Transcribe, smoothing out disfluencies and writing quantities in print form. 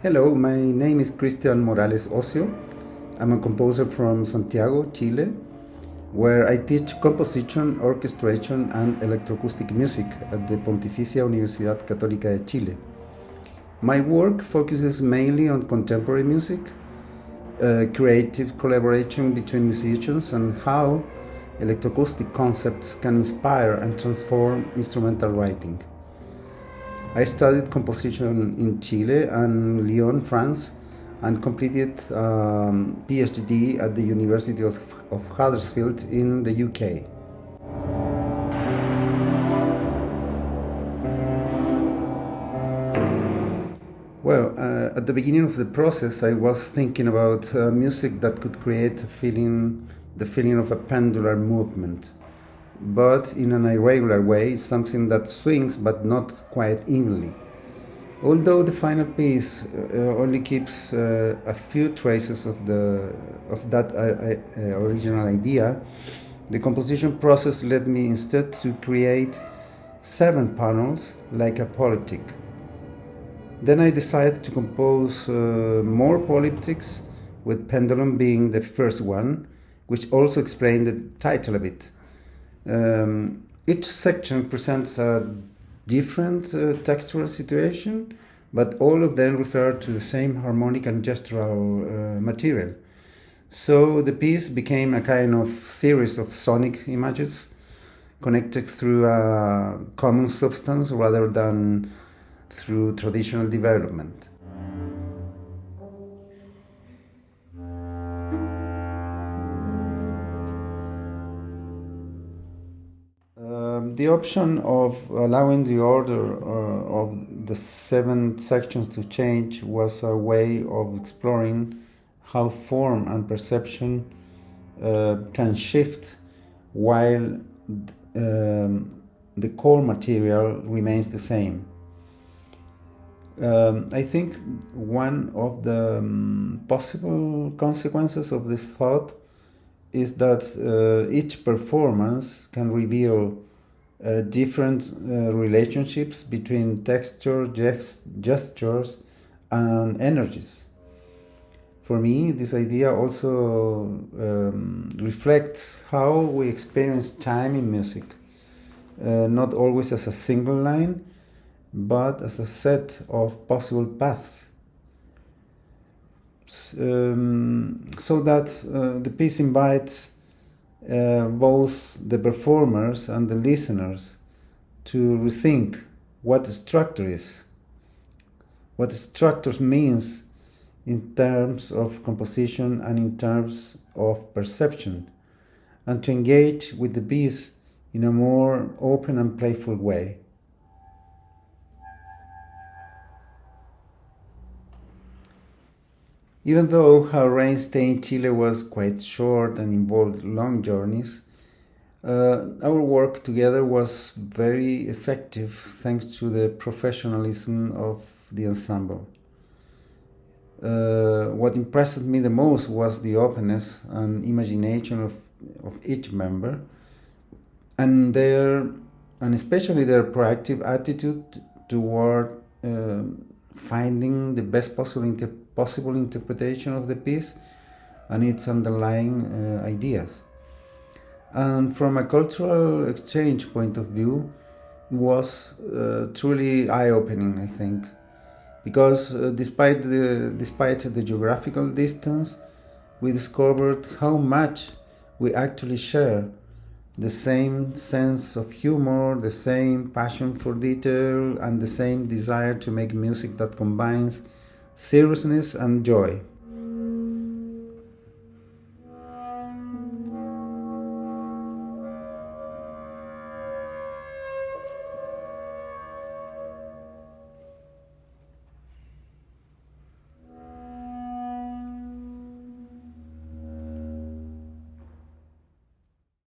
Hello, my name is Cristian Morales Ossio. I'm a composer from Santiago, Chile, where I teach composition, orchestration, and electroacoustic music at the Pontificia Universidad Católica de Chile. My work focuses mainly on contemporary music, creative collaboration between musicians, and how electroacoustic concepts can inspire and transform instrumental writing. I studied composition in Chile and Lyon, France, and completed PhD at the University of Huddersfield in the UK. Well, at the beginning of the process, I was thinking about music that could create the feeling of a pendular movement, but in an irregular way, something that swings but not quite evenly. Although the final piece only keeps a few traces of that original idea, the composition process led me instead to create 7 panels like a polyptych. Then I decided to compose more polyptychs, with Pendulum being the first one, which also explained the title a bit. Each section presents a different textural situation, but all of them refer to the same harmonic and gestural material. So the piece became a kind of series of sonic images connected through a common substance rather than through traditional development. The option of allowing the order of the 7 sections to change was a way of exploring how form and perception can shift while the core material remains the same. I think one of the possible consequences of this thought is that each performance can reveal different relationships between texture, gestures, and energies. For me, this idea also reflects how we experience time in music, not always as a single line, but as a set of possible paths. So that the piece invites both the performers and the listeners to rethink what structure is, what structure means in terms of composition and in terms of perception, and to engage with the piece in a more open and playful way. Even though our rain stay in Chile was quite short and involved long journeys, our work together was very effective thanks to the professionalism of the ensemble. What impressed me the most was the openness and imagination of each member, and especially their proactive attitude toward finding the best possible interpretation of the piece and its underlying ideas. And from a cultural exchange point of view, it was truly eye-opening, I think, because despite the geographical distance, we discovered how much we actually share: the same sense of humor, the same passion for detail, and the same desire to make music that combines seriousness and joy.